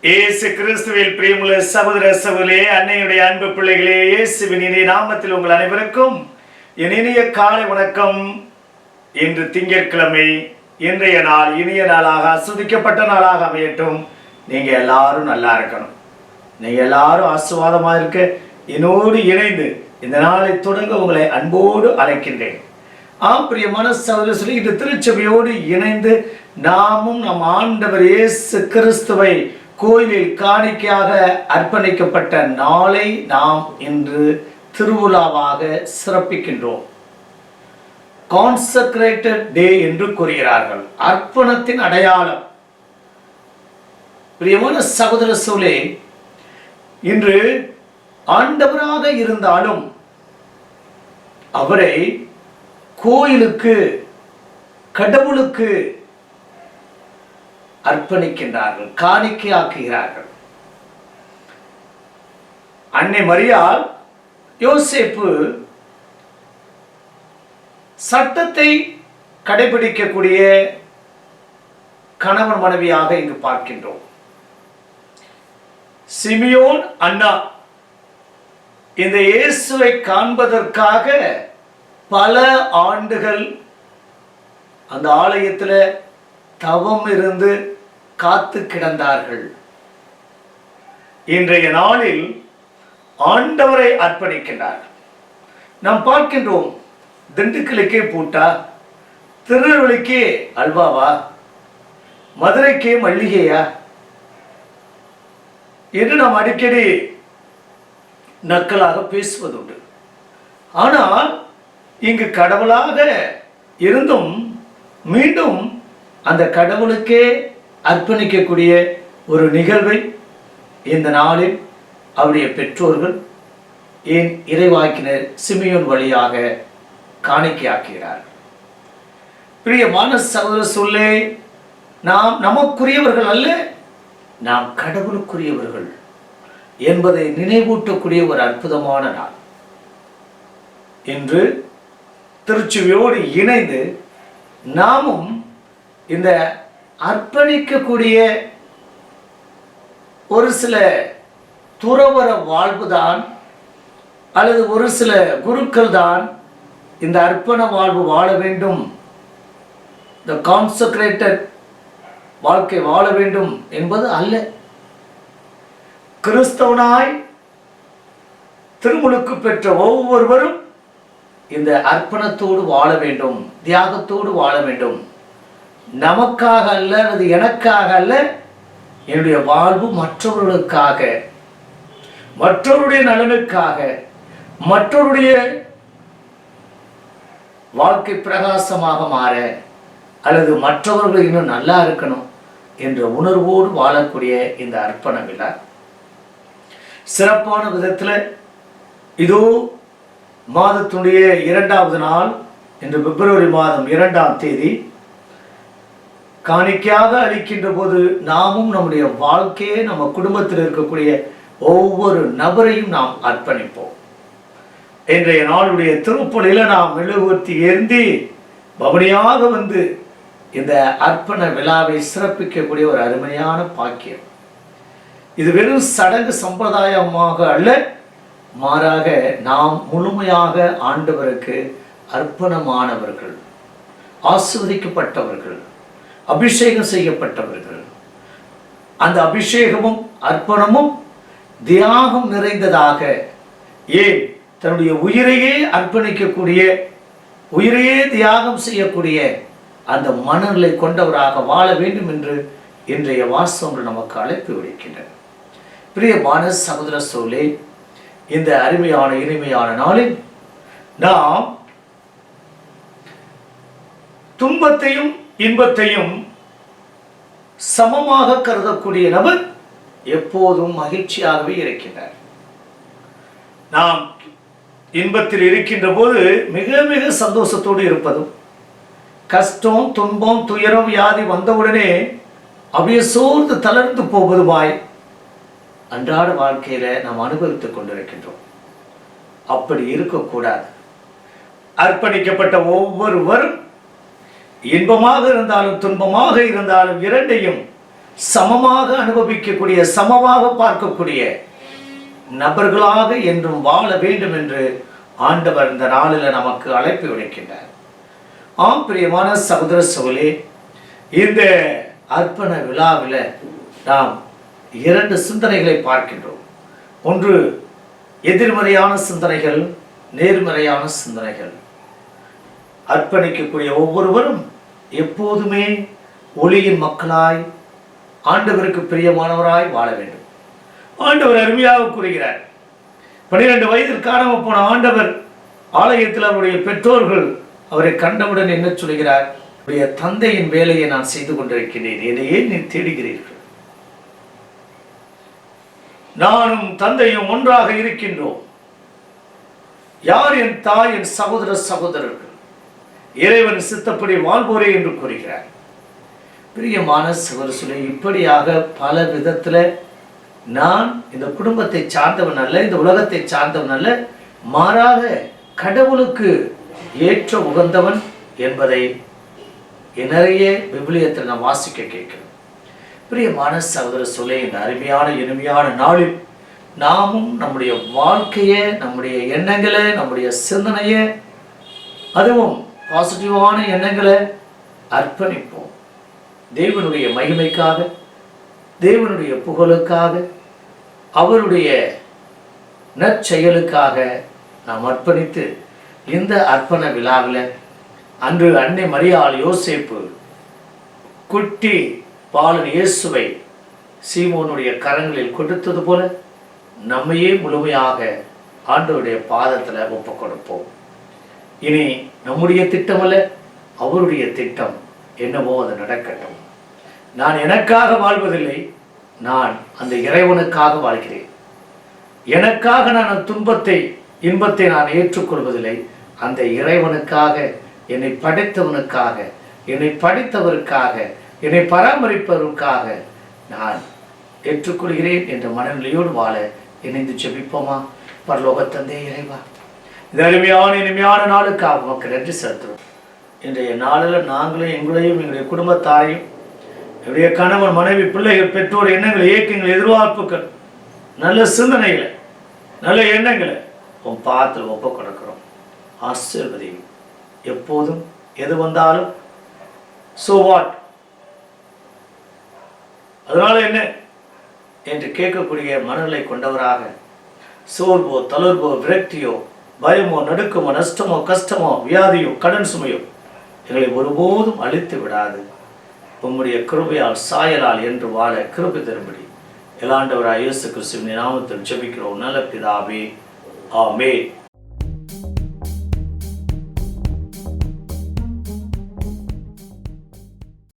இயேசு கிறிஸ்துவில் பிரியமுள்ள சகோதர சகோதரியே, அன்னையுடைய அன்பு பிள்ளைகளே, இயேசுவின் இனிய நாமத்தில் உங்கள் அனைவருக்கும் என் இனிய காலை வணக்கம். இன்று திங்கட்கிழமை. இன்றைய நாள் இனிய நாளாக ஆஸ்வதிக்கப்பட்ட நாளாக அமையட்டும். நீங்க எல்லாரும் நல்லா இருக்கணும். நீங்க எல்லாரும் ஆசீர்வாதமாக இருக்க என்னோடு இணைந்து இந்த நாளை தொடங்க உங்களை அன்போடு அழைக்கின்றேன். பிரியமான சகோதரர்களே, இந்த திருச்சபையோடு இணைந்து நாமும் நம் ஆண்டவர் இயேசு கிறிஸ்துவை கோயிலில் காணிக்கையாக அர்ப்பணிக்கப்பட்ட நாளை நாம் இன்று திருவிழாவாக சிறப்பிக்கின்றோம். கான்சக்ரேட்டட் டே என்று கூறுகிறார்கள். அர்ப்பணத்தின் அடையாளம். பிரியமான சகோதர சகோதரிகளே, இன்று ஆண்டவராக இருந்தாலும் அவரை கோயிலுக்கு, கடவுளுக்கு அர்ப்பணிக்கின்றார்கள், காணிக்கையாக்குகிறார்கள். அன்னை மரியாள், யோசேப்பு சட்டத்தை கடைபிடிக்கக்கூடிய கணவன் மனைவியாக இங்கு பார்க்கின்றோம். சிமியோன், அன்னா இந்த இயேசுவை காண்பதற்காக பல ஆண்டுகள் அந்த ஆலயத்தில் தவம் இருந்து காத்து கிடந்தார்கள். இன்றைய நாளில் ஆண்டவரை அர்ப்பணிக்கின்றார்கள். நாம் பார்க்கின்றோம், திண்டுக்கலுக்கே பூட்டா, திருநெல்வேலிக்கே அல்வாவா, மதுரைக்கே மல்லிகையா என்று நாம் அடிக்கடி நக்கலாக பேசுவதுண்டு. ஆனால் இங்கு கடவுளாக இருந்தும் மீண்டும் அந்த கடவுளுக்கே அர்ப்பணிக்கக்கூடிய ஒரு நிகழ்வை இந்த நாளில் அவருடைய பெற்றோர்கள் ஏன் இறைவாக்கினர் சிமியோன் வழியாக காணிக்கையாக்குகிறார். பிரியமான சகோதர சொல்லே, நாம் நமக்குரியவர்கள் அல்ல, நாம் கடவுளுக்குரியவர்கள் என்பதை நினைவூட்டக்கூடிய ஒரு அற்புதமான நாள். இன்று திருச்சபையோடு இணைந்து நாமும் இந்த அர்ப்பணிக்கக்கூடிய ஒரு சில துறவற வாழ்வுதான் அல்லது ஒரு சில குருக்கள் தான் இந்த அர்ப்பண வாழ்வு வாழ வேண்டும், இந்த கான்சக்ரேட்டட் வாழ்க்கை வாழ வேண்டும் என்பது அல்ல. கிறிஸ்தவனாய் திருமுழுக்கு பெற்ற ஒவ்வொருவரும் இந்த அர்ப்பணத்தோடு வாழ வேண்டும், தியாகத்தோடு வாழ வேண்டும். நமக்காக அல்ல, அல்லது எனக்காக அல்ல, என்னுடைய வாழ்வு மற்றவர்களுக்காக, மற்றவருடைய நலனுக்காக, மற்றவருடைய வாழ்க்கை பிரகாசமாக மாற, அல்லது மற்றவர்கள் இன்னும் நல்லா இருக்கணும் என்ற உணர்வோடு வாழக்கூடிய இந்த அர்ப்பண விழா சிறப்பான விதத்தில் இதோ மாதத்துடைய 2வது நாள், இன்று பிப்ரவரி மாதம் 2ஆம் தேதி காணிக்கையாக அளிக்கின்ற போது நாமும் நம்முடைய வாழ்க்கையை, நம்ம குடும்பத்தில் இருக்கக்கூடிய ஒவ்வொரு நபரையும் நாம் அர்ப்பணிப்போம். இன்றைய நாளுடைய திருப்பலியில் நாம் மெழுகுவர்த்தி ஏந்தி பவனியாக வந்து இந்த அர்ப்பண விழாவை சிறப்பிக்கக்கூடிய ஒரு அருமையான பாக்கியம். இது வெறும் சடங்கு சம்பிரதாயமாக அல்ல, மாறாக நாம் முழுமையாக ஆண்டவருக்கு அர்ப்பணமானவர்கள், ஆசீர்வதிக்கப்பட்டவர்கள், அபிஷேகம் செய்யப்பட்டவர்கள். அந்த அபிஷேகமும் அர்ப்பணமும் தியாகம் நிறைந்ததாக, ஏன் தன்னுடைய உயிரையே அர்ப்பணிக்கக்கூடிய, உயிரையே தியாகம் செய்யக்கூடிய அந்த மனநிலை கொண்டவராக வாழ வேண்டும் என்று இன்றைய வாசகங்கள் நமக்கு அழைப்பு விடுக்கின்றன. பிரியமான சகோதர சகோதரிகளே, இந்த அருமையான இனிமையான நாளில் நாம் துன்பத்தையும் இன்பத்தையும் சமமாக கருதக்கூடிய நபர் எப்போதும் மகிழ்ச்சியாகவே இருக்கின்றார். நாம் இன்பத்தில் இருக்கின்ற போது மிக மிக சந்தோஷத்தோடு இருப்பதும், கஷ்டம், துன்பம், துயரம், வியாதி வந்தவுடனே அப்படியே சோர்ந்து தளர்ந்து போவதுமாய் அன்றாட வாழ்க்கையில நாம் அனுபவித்துக் கொண்டிருக்கின்றோம். அப்படி இருக்கக்கூடாது. அர்ப்பணிக்கப்பட்ட ஒவ்வொருவரும் இன்பமாக இருந்தாலும் துன்பமாக இருந்தாலும் இரண்டையும் சமமாக அனுபவிக்கக்கூடிய, சமமாக பார்க்கக்கூடிய நபர்களாக என்றும் வாழ வேண்டும் என்று ஆண்டவர் இந்த நாளில் நமக்கு அழைப்பு விடுக்கின்றார். ஆம் பிரியமான சகோதர சகோதரர்களே, இந்த அர்ப்பண விழாவில் நாம் 2 சிந்தனைகளை பார்க்கின்றோம். ஒன்று எதிர்மறையான சிந்தனைகள், நேர்மறையான சிந்தனைகள். அர்ப்பணிக்கக்கூடிய ஒவ்வொருவரும் எப்போதுமே ஒளியின் மக்களாய், ஆண்டவருக்கு பிரியமானவராய் வாழ வேண்டும். ஆண்டவர் அருமையாக கூறுகிறார். 12 வயதில் காணாமல் போன ஆண்டவர் ஆலயத்தில் அவருடைய பெற்றோர்கள் அவரை கண்டவுடன் என்ன சொல்கிறார்? உடைய தந்தையின் வேலையை நான் செய்து கொண்டிருக்கிறேன், என்னை ஏன் நீ தேடுகிறீர்கள்? நானும் தந்தையும் ஒன்றாக இருக்கின்றோம். யார் என் தாய், என் சகோதர சகோதரர்கள்? இறைவன் சித்தப்படி வாழ்வோரே என்று கூறுகிறார். பிரியமான சகோதரர்களே, இப்படியாக பல விதத்துல நான் இந்த குடும்பத்தை சார்ந்தவன் அல்ல, இந்த உலகத்தை சார்ந்தவன் அல்ல, மாறாக கடவுளுக்கு ஏற்ற உகந்தவன் என்பதை நிறைய விவிலியத்தில் நாம் வாசிக்க கேட்கிறோம். பிரியமான சகோதர சொல்லே, இந்த அருமையான இனிமையான நாளில் நாமும் நம்முடைய வாழ்க்கையை, நம்முடைய எண்ணங்களை, நம்முடைய சிந்தனையை, அதுவும் பாசிட்டிவான எண்ணங்களை அர்ப்பணிப்போம். தேவனுடைய மகிமைக்காக, தேவனுடைய புகழுக்காக, அவருடைய நற்செயலுக்காக நாம் அர்ப்பணித்து இந்த அர்ப்பண விழாவில் அன்று அன்னை மரியாள் யோசேப்பு குட்டி பாலன் இயேசுவை சீமோனுடைய கரங்களில் கொடுத்தது போல நம்மையே முழுமையாக ஆண்டவருடைய பாதத்தில் ஒப்புக் கொடுப்போம். இனி நம்முடைய திட்டமல்ல, அவருடைய திட்டம் என்னவோ அது நடக்கட்டும். நான் எனக்காக வாழ்வதில்லை, நான் அந்த இறைவனுக்காக வாழ்கிறேன். எனக்காக நான் துன்பத்தை இன்பத்தை நான் ஏற்றுக்கொள்வதில்லை, அந்த இறைவனுக்காக, என்னை படைத்தவனுக்காக, என்னை படைத்தவருக்காக, என்னை பராமரிப்பவருக்காக நான் ஏற்றுக்கொள்கிறேன் என்ற மனநிலையோடு வாழ இணைந்து ஜெபிப்போமா? பரலோக தந்தை இறைவா, இந்த அருமையான இனிமையான நாளுக்காக உமக்கு நன்றி செலுத்துகிறோம். இன்றைய நாளில் நாங்களும் எங்களையும் எங்களுடைய குடும்பத்தாரையும், என்னுடைய கணவன் மனைவி பிள்ளைகள் பெற்றோர் எண்ணங்கள், இயக்கங்கள், எதிர்பார்ப்புகள், நல்ல சிந்தனைகளை, நல்ல எண்ணங்களை உன் பாத்தில் ஒப்பு கொடுக்கிறோம். ஆசீர்வதியும். எப்போதும் எது வந்தாலும் சோ வாட், அதனால என்ன என்று கேட்கக்கூடிய மனநிலை கொண்டவராக, சோர்வோ தளர்வோ விரக்தியோ பயமோ நடுக்கமோ நஷ்டமோ கஷ்டமோ வியாதியோ கடன் சுமையோ எங்களை ஒருபோதும் அழித்து விடாது. உம்முடைய கிருபையால் சாயலால் என்று வாழ கிருபை தரும்படி எல்லாண்டவராய் இயேசு கிறிஸ்துவின் நாமத்தில் ஜெபிக்கிறோம் நல்ல பிதாவே. ஆமென்.